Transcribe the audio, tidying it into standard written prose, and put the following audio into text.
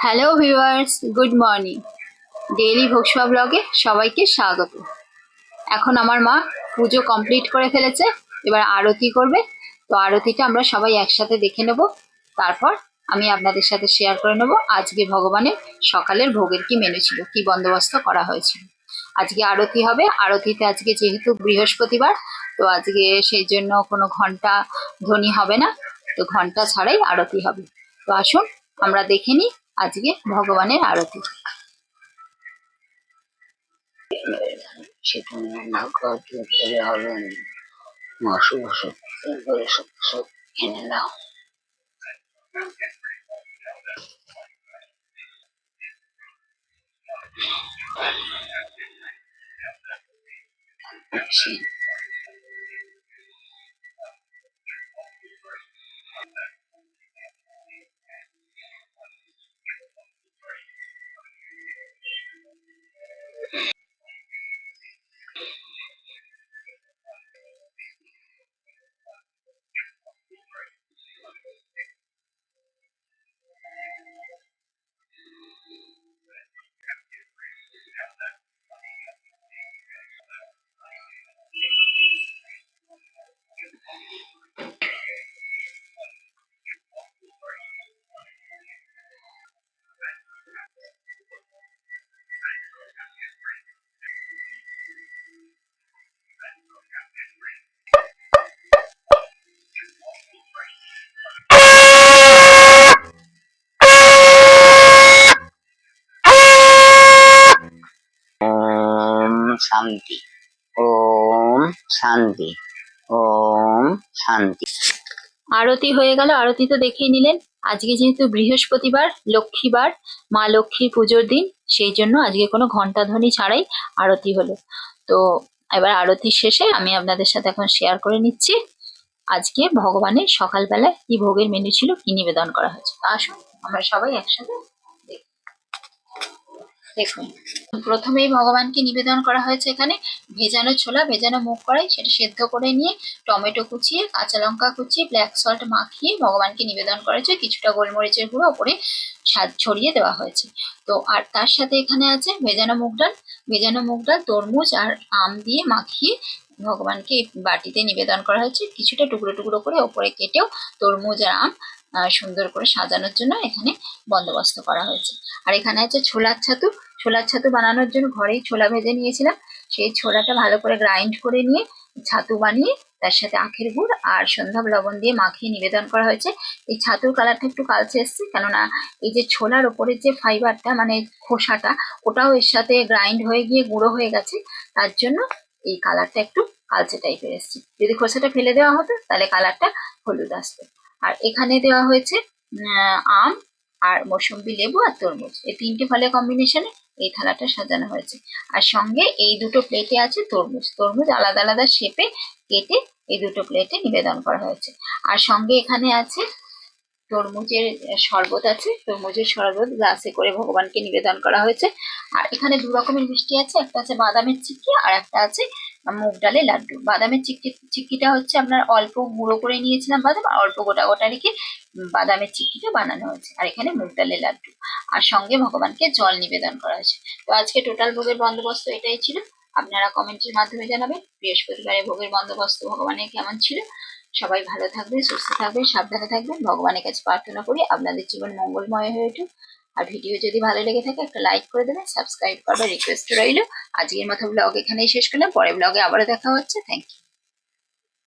Hello viewers, good morning. Daily ভোগসভা ব্লগে সবাইকে স্বাগত। এখন আমার মা পুজো কমপ্লিট করে ফেলেছে, এবার আরতি করবে। তো আরতিটা আমরা সবাই একসাথে দেখে নেব, তারপর আমি আপনাদের সাথে শেয়ার করে নেব আজকে ভগবানের সকালের ভোগের কি মেনু ছিল, কি বন্দোবস্ত করা হয়েছিল। আজকে আরতি হবে। আরতিতে আজকে যেহেতু বৃহস্পতিবার, তো আজকে সেই জন্য কোনো ঘন্টা ধ্বনি হবে না, তো ঘন্টা ছাড়াই আরতি হবে। তো আসুন আমরা দেখে নিই আজকে ভগবানের আরতি। সেটা রান্না করতে হবে অশুভ শক্তি করে সব এনে দাও। শান্তি, ওম শান্তি, ওম শান্তি। আরতি হয়ে গেল। আরতি তো দেখেই নিলেন। আজকে যেহেতু বৃহস্পতিবার, লক্ষ্মীবার, মা লক্ষ্মীর পুজোর দিন, সেই জন্য আজকে কোনো ঘন্টা ধ্বনি ছাড়াই আরতি হলো। তো এবার আরতির শেষে আমি আপনাদের সাথে এখন শেয়ার করে নিচ্ছি আজকে ভগবানের সকালবেলায় কি ভোগের মেনু ছিল, কি নিবেদন করা হয়েছে। আসুন আমরা সবাই একসাথে দেখুন। প্রথমেই ভগবানকে নিবেদন করা হয়েছে এখানে ভেজানো ছোলা, ভেজানো মুগ কড়াই, সেটা সেদ্ধ করে নিয়ে টমেটো কুচিয়ে, কাঁচা লঙ্কা কুচিয়ে, ব্ল্যাক সল্ট মাখিয়ে ভগবানকে নিবেদন করা হয়েছে। কিছুটা গোলমরিচের গুঁড়ো ওপরে স্বাদ ছড়িয়ে দেওয়া হয়েছে। তো আর তার সাথে এখানে আছে ভেজানো মুগ ডাল, তরমুজ আর আম দিয়ে মাখিয়ে ভগবানকে বাটিতে নিবেদন করা হয়েছে। কিছুটা টুকরো টুকরো করে ওপরে কেটেও তরমুজ আর আম সুন্দর করে সাজানোর জন্য এখানে বন্দোবস্ত করা হয়েছে। আর এখানে আছে ছোলার ছাতু বানানোর জন্য ঘরেই ছোলা ভেজে নিয়েছিলাম। সেই ছোলাটা ভালো করে গ্রাইন্ড করে নিয়ে ছাতু বানিয়ে তার সাথে আখের গুড় আর সন্ধ্যা লবণ দিয়ে মাখিয়ে নিবেদন করা হয়েছে। এই ছাতুর কালারটা একটু কালচে এসছে, কেননা এই যে ছোলার ওপরের যে ফাইবারটা মানে খোসাটা, ওটাও এর সাথে গ্রাইন্ড হয়ে গিয়ে গুঁড়ো হয়ে গেছে, তার জন্য এই কালারটা একটু কালচে টাইপের এসছে। যদি খোসাটা ফেলে দেওয়া হতো তাহলে কালারটা হলুদ আসতো। আর এখানে দেওয়া হয়েছে আম আর মৌসুম্বি লেবু আর তরমুজ, এই তিনটে ফলের কম্বিনেশনে এই থালাটা সাজানো হয়েছে। আর সঙ্গে এই দুটো প্লেটে আছে তরমুজ আলাদা আলাদা শেপে কেটে এই দুটো প্লেটে নিবেদন করা হয়েছে। আর সঙ্গে এখানে আছে তরমুজের শরবত আছে, তরমুজের শরবত গ্লাসে করে ভগবানকে নিবেদন করা হয়েছে। আর এখানে দু রকমের মিষ্টি আছে, একটা আছে বাদামের চিক্কি আর একটা আছে মুগ ডালের লাড্ডু। বাদামের চিক্কিটা হচ্ছে আপনার অল্প গুঁড়ো করে নিয়েছিলাম বাদাম, আর অল্প গোটা গোটা রেখে বাদামের চিক্কিটা বানানো হয়েছে। আর এখানে মুগ ডালের লাড্ডু, আর সঙ্গে ভগবানকে জল নিবেদন করা হয়েছে। তো আজকে টোটাল ভোগের বন্দোবস্ত এটাই ছিল। আপনারা কমেন্টের মাধ্যমে জানাবেন বৃহস্পতিবারে ভোগের বন্দোবস্ত ভগবানের কেমন ছিল। সবাই ভালো থাকবেন, সুস্থ থাকবেন, সাবধানে থাকবেন। ভগবানের কাছে প্রার্থনা করি আপনাদের জীবন মঙ্গলময় হয়ে উঠুক। আর ভিডিও যদি ভালো লেগে থাকে একটা লাইক করে দেবেন, সাবস্ক্রাইব করবার রিকোয়েস্ট রইল। আজকের মতো ব্লগ এখানেই শেষ করলাম, পরে ব্লগে আবারও দেখা হচ্ছে। Thank you.